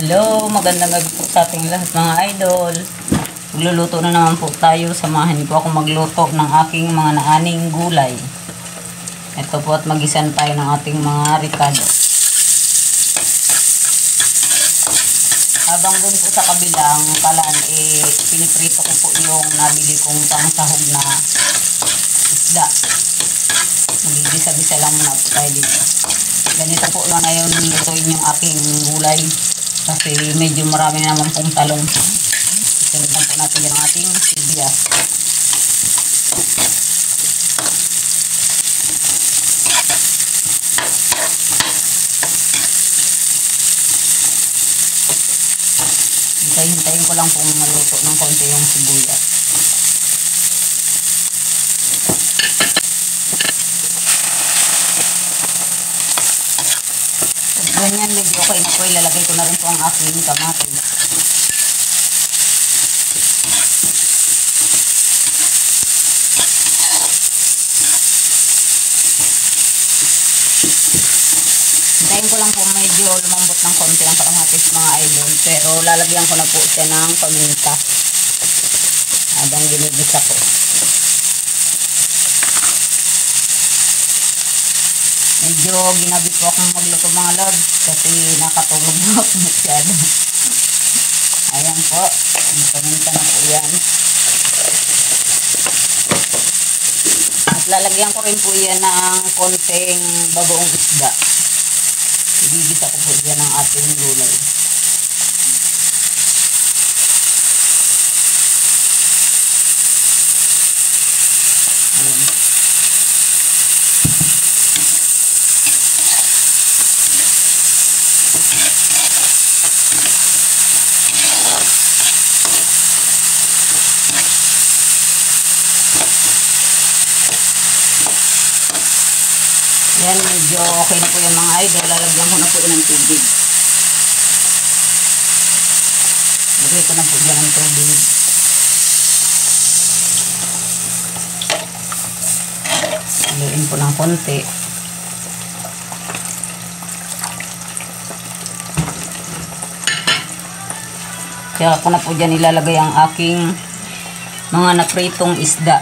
Hello, magandang gabi po sa ating lahat mga idol. Magluluto na naman po tayo. Samahan niyo po ako magluto ng aking mga naaning gulay. Ito po at magisan tayo ng ating mga ricado. Habang dun po sa kabilang kalan, piniprito ko po yung nabili kong pangsahog na isda. Magigisa-gisa lang muna po tayo dito. Ganito po lang ngayon lutuin yung aking gulay. Kasi medyo marami naman pong talong. Isunod lang po natin yung ating sibuyas. Hintayin ko lang pong maluto ng konti yung sibuyas. Ganyan, medyo okay na po. Ilalagay ko na rin po ang aking kamatis. Hintayin ko lang po medyo lumambot ng konti ang kamatis mga idol. Pero lalagyan ko na po siya ng paminta habang ginigisa ko. Medyo ginabi po akong magluto mga lord kasi nakatulog po ako masyado. Ayan po, paminta na po yan. At lalagyan ko rin po yan ng konting bagoong isda. Igigisa ko po yan ang ating gulay. Ayan. Yan, medyo okay na po yung mga idol. Lalagyan ko na po yun ng tubig. Lagay ko na po dyan ng tubig. Haluin po ng konti. Kaya ko na po dyan ilalagay ang aking mga napritong isda.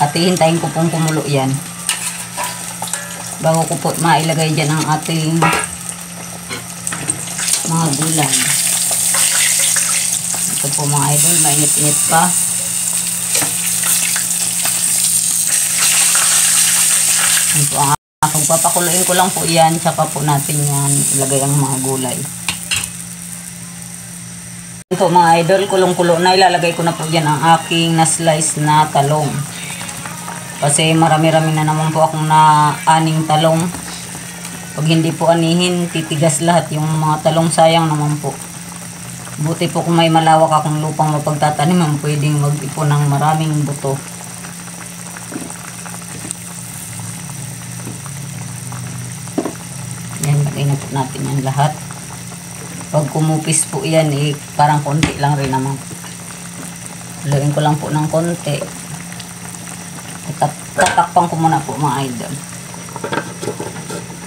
At hihintayin ko pong kumulo yan. Bago ko po mailagay dyan ang ating mga gulay. Ito po mga idol, mainit-init pa. Ito ang pagpapakuluin ko lang po yan, saka po natin yan ilagay ang mga gulay. Ito mga idol, kulong-kulo na, ilalagay ko na po dyan ang aking na-slice na talong. Kasi marami-rami na naman po akong na-aning talong. Pag hindi po anihin, titigas lahat yung mga talong, sayang naman po. Buti po kung may malawak akong lupang mapagtataniman, pwedeng mag-ipon ng maraming buto. Yan, lagay na po natin yan lahat. Pag kumupis po yan, parang konti lang rin naman. Haluin ko lang po ng konti. Tatakpan ko muna po mga idol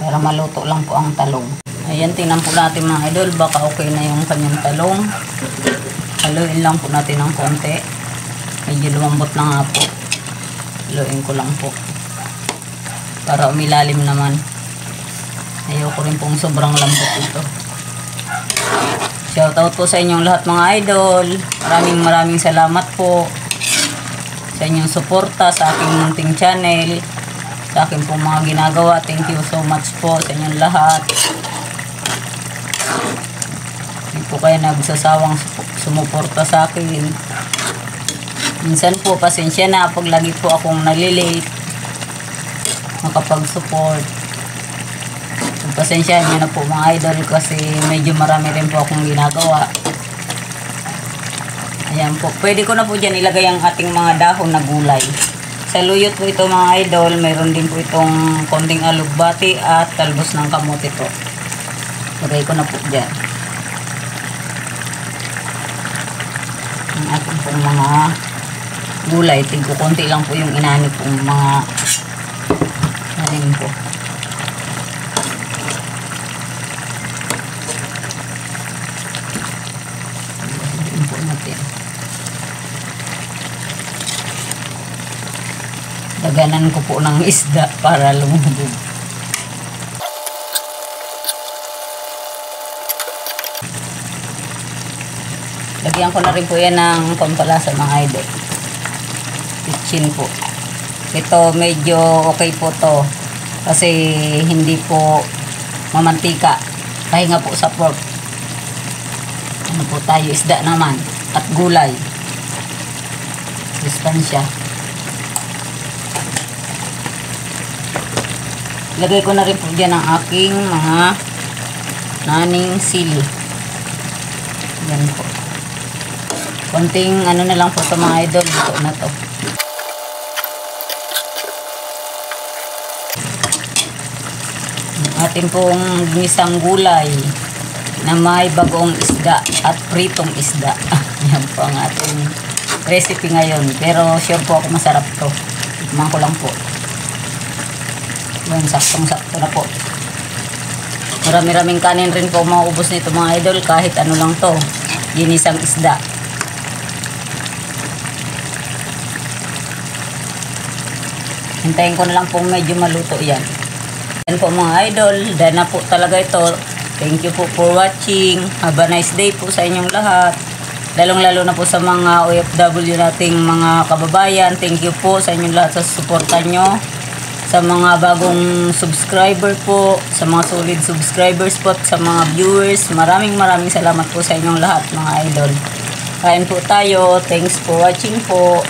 para maluto lang po ang talong. Ayan, tingnan po natin mga idol, baka okay na yung kanyang talong. Haluin lang po natin ng konti. Medyo lumambot na nga po. Haluin ko lang po para umilalim naman. Ayoko rin pong sobrang lambot ito. Shoutout po sa inyong lahat mga idol. Maraming salamat po sa inyong suporta sa aking munting channel, sa aking pong mga ginagawa. Thank you so much po sa inyong lahat. Hindi po kayo nagsasawang sumuporta sa akin. Minsan po, pasensya na pag lagi po akong nalilate makapag-support. Pasensya nyo na po mga idol kasi medyo marami rin po akong ginagawa. Ayan po. Pwede ko na po dyan ilagay ang ating mga dahon na gulay. Sa luyot po ito mga idol, mayroon din po itong konting alugbati at talbos ng kamote po. Lagay ko na po dyan. Ang ating pong mga gulay. Tingko konti lang po yung inanip pong mga nanin po. natin. Daganan ko po ng isda para lumubog. Lagyan ko na rin po yan ng pampalasa mga idol. Kitchen po. Ito medyo okay po to. Kasi hindi po mamantika. Pahinga po sa pork. Ano po tayo, isda naman. At gulay. Distansya. Lagay ko na rin po dyan ang aking mga naning sili. Yan po. Konting ano na lang po ito mga idol. Dito na to. Atin pong ginisang gulay na may bagong isda at pritong isda. Yan po ang ating recipe ngayon. Pero sure po ako masarap to. Tikman ko lang po. Yan, saktong-sakto na po. Marami-raming kanin rin po maubos nito mga idol. Kahit ano lang to. Ginisang isda. Hintayin ko na lang po medyo maluto yan. Yan po mga idol. Dahil na po talaga ito. Thank you po for watching. Have a nice day po sa inyong lahat. Lalong-lalo na po sa mga OFW nating mga kababayan. Thank you po sa inyong lahat sa suporta nyo. Sa mga bagong subscriber po, sa mga solid subscribers po, sa mga viewers, maraming salamat po sa inyong lahat mga idol. Kain po tayo. Thanks for watching po.